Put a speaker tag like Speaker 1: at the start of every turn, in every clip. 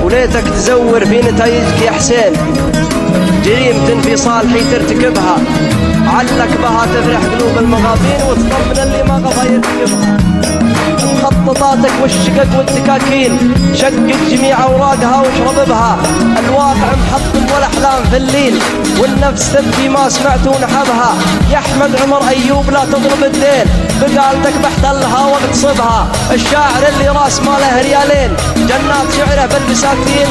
Speaker 1: وليتك تزور في نتايجك يا حسين. جريمة في صالحي ترتكبها، علك بها تفرح قلوب المغابين وتطمن اللي ما غفى يرتكبها. مخططاتك والشقق والدكاكين شقق جميع اوراقها واشرب بها. الواقع محطم والاحلام في الليل، والنفس تبكي ما سمعت ونحبها. يا احمد عمر ايوب لا تضرب الدين، بقالتك بحتلها واغتصبها. الشاعر اللي راس ماله ريالين، جنات شعره بالمساكين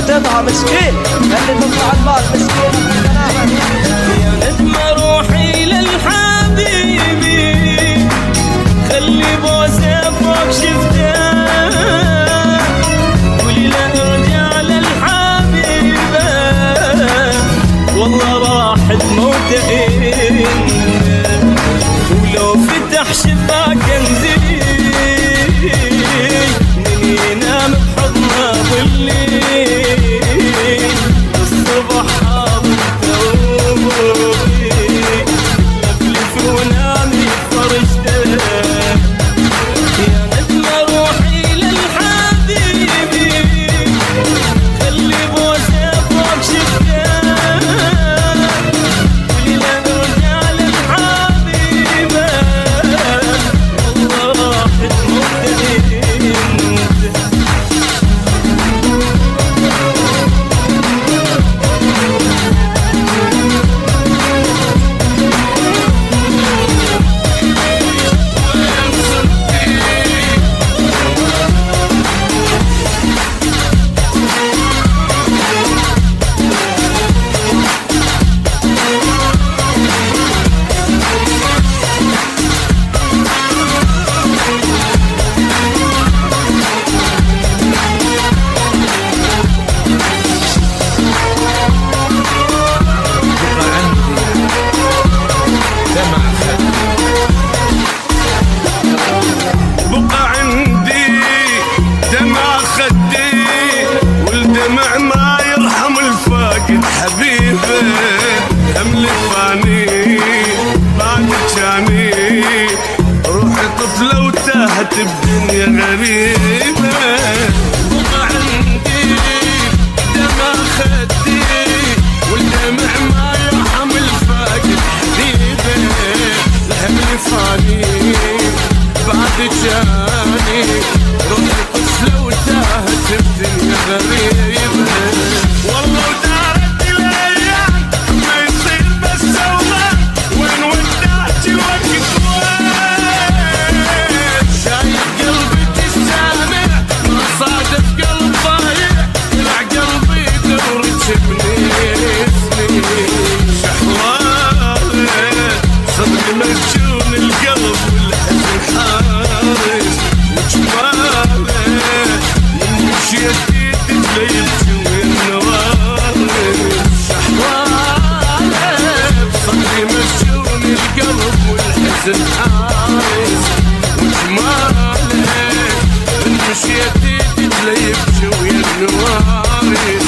Speaker 1: تبها. مسكين اللي تطلع المال مسكين.
Speaker 2: يا نجمة روحي للحبيبي، خلي بوسه فوق شفته، قولي له ارجع للحبيبة، والله راحت موتين. ولو فتح شباك انزلي، من ينام بحضنه ظلي، الصبح حاضر توبي، لفلف ونامي فرشته. يا نجمة روحي للحبيبي، خلي بوسه فوق شفته، قولي له ارجع للحبيبة، والله راحت موتين. الدنيا غريبة، بقى عندي دمع خدي، والدمع ما يرحم الفاقد حبيبه. الهم فاني بعد جاني، روحي طفلة وتاهت الدنيا غريبة. والله ودارت الايام ما يصير بس اوغام، وين ودعتي وقت مجنون القلب والحزن حارس، وجماله من مشيتي تتليل جوي النوارس. شحواله بصدري مجنون القلب والحزن حارس، وجماله من مشيتي تتليل جوي النوارس.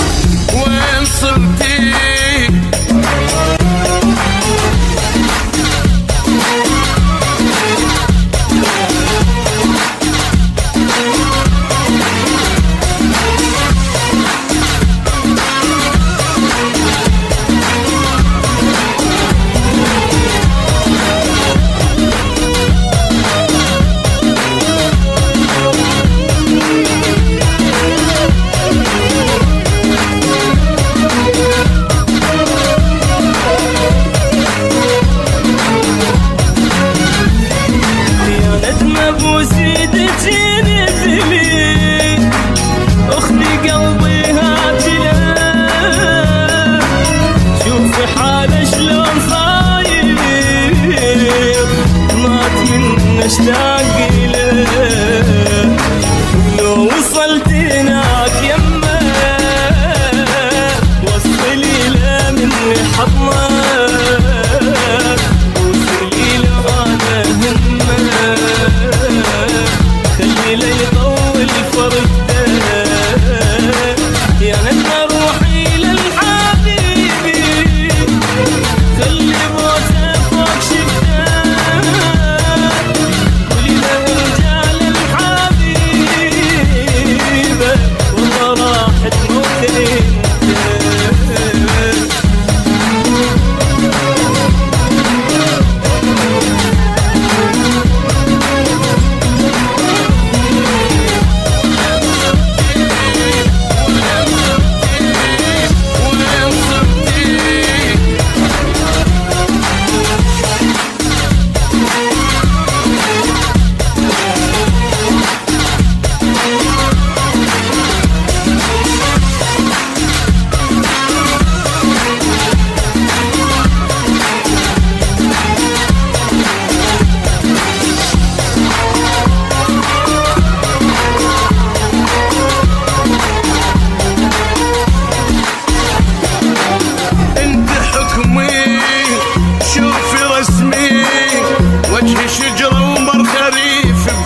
Speaker 2: وين صرتي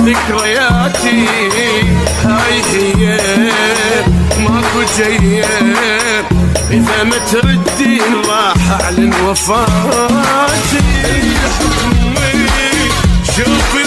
Speaker 2: ذكرياتي هاي هي ماكو جاية، إذا ما تردين راح أعلن وفاتي. حكمي شوفي